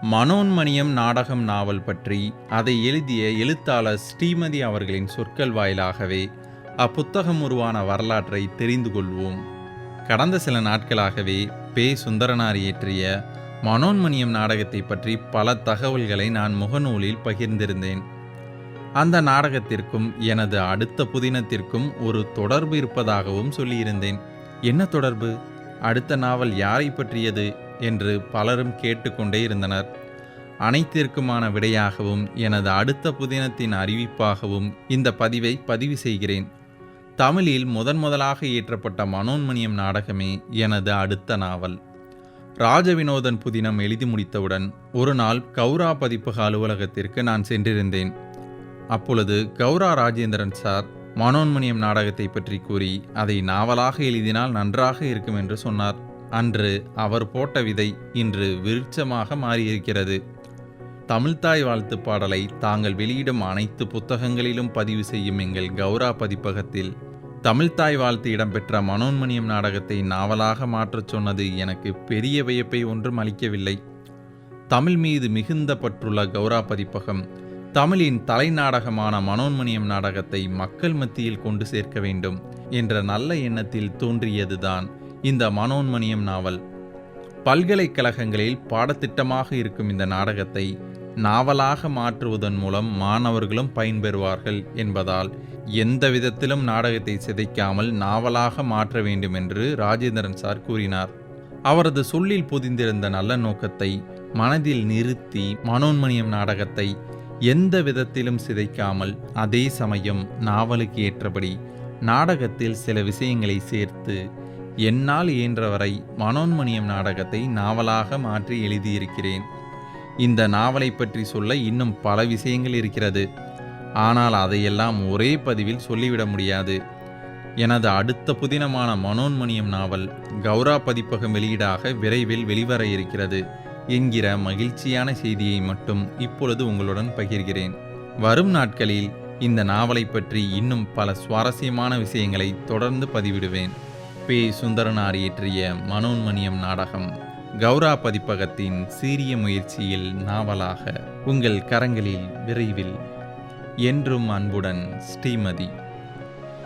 மனோன்மணியம் நாடகம் நாவல் பற்றி அதை எழுதிய எழுத்தாளர் ஸ்ரீமதி அவர்களின் சொற்கள் வாயிலாகவே அப்புத்தகம் உருவான வரலாற்றை தெரிந்து கொள்வோம். கடந்த சில நாட்களாகவே பே. சுந்தரனார் இயற்றிய மனோன்மணியம் நாடகத்தை பற்றி பல தகவல்களை நான் முகநூலில் பகிர்ந்திருந்தேன். அந்த நாடகத்திற்கும் எனது அடுத்த புதினத்திற்கும் ஒரு தொடர்பு இருப்பதாகவும் சொல்லியிருந்தேன். என்ன தொடர்பு? அடுத்த நாவல் யாரை பற்றியது என்று பலரும் கேட்டுக்கொண்டே இருந்தனர். அனைத்திற்குமான விடையாகவும் எனது அடுத்த புதினத்தின் அறிவிப்பாகவும் இந்த பதிவை பதிவு செய்கிறேன். தமிழில் முதலாக இயற்றப்பட்ட மனோன்மணியம் நாடகமே எனது அடுத்த நாவல். ராஜவினோதன் புதினம் எழுதி முடித்தவுடன் ஒரு நாள் கௌரா பதிப்பக அலுவலகத்திற்கு நான் சென்றிருந்தேன். அப்பொழுது கௌரா ராஜேந்திரன் சார் மனோன்மணியம் நாடகத்தை பற்றி கூறி அதை நாவலாக எழுதினால் நன்றாக இருக்கும் என்று சொன்னார். அன்று அவர் போட்ட விதை இன்று விருட்சமாக மாறியிருக்கிறது. தமிழ்த்தாய் வாழ்த்து பாடலை தாங்கள் வெளியிடும் அனைத்து புத்தகங்களிலும் பதிவு செய்யும் எங்கள் கௌரா பதிப்பகத்தில் தமிழ்த்தாய் வாழ்த்து இடம்பெற்ற மனோன்மணியம் நாடகத்தை நாவலாக மாற்றச் சொன்னது எனக்கு பெரிய வியப்பை ஒன்றும் அளிக்கவில்லை. தமிழ் மீது மிகுந்த பற்றுள்ள கௌரா பதிப்பகம் தமிழின் தலைநாடகமான மனோன்மணியம் நாடகத்தை மக்கள் மத்தியில் கொண்டு சேர்க்க வேண்டும் என்ற நல்ல எண்ணத்தில் தோன்றியதுதான் இந்த மனோன்மணியம் நாவல். பல்கலைக்கழகங்களில் பாடத்திட்டமாக இருக்கும் இந்த நாடகத்தை நாவலாக மாற்றுவதன் மூலம் மாணவர்களும் பயன்பெறுவார்கள் என்பதால் எந்த விதத்திலும் நாடகத்தை சிதைக்காமல் நாவலாக மாற்ற வேண்டும் என்று ராஜேந்திரன் சார் கூறினார். அவரது சொல்லில் பொதிந்திருந்த நல்ல நோக்கத்தை மனதில் நிறுத்தி மனோன்மணியம் நாடகத்தை எந்த விதத்திலும் சிதைக்காமல் அதே சமயம் நாவலுக்கு ஏற்றபடி நாடகத்தில் சில விஷயங்களை சேர்த்து என்னால் இயன்றவரை மனோன்மணியம் நாடகத்தை நாவலாக மாற்றி எழுதியிருக்கிறேன். இந்த நாவலை பற்றி சொல்ல இன்னும் பல விஷயங்கள் இருக்கிறது. ஆனால் அதையெல்லாம் ஒரே பதிவில் சொல்லிவிட முடியாது. எனது அடுத்த புதினமான மனோன்மணியம் நாவல் கௌரா பதிப்பகம் வெளியீடாக விரைவில் வெளிவர இருக்கிறது என்கிற மகிழ்ச்சியான செய்தியை மட்டும் இப்பொழுது உங்களுடன் பகிர்கிறேன். வரும் நாட்களில் இந்த நாவலை பற்றி இன்னும் பல சுவாரஸ்யமான விஷயங்களை தொடர்ந்து பதிவிடுவேன். பே. சுந்தரனார் இயற்றிய மனோன்மணியம் நாடகம் கௌரா பதிப்பகத்தின் சீரிய முயற்சியில் நாவலாக உங்கள் கரங்களில் விரைவில். என்றும் அன்புடன் ஸ்ரீமதி.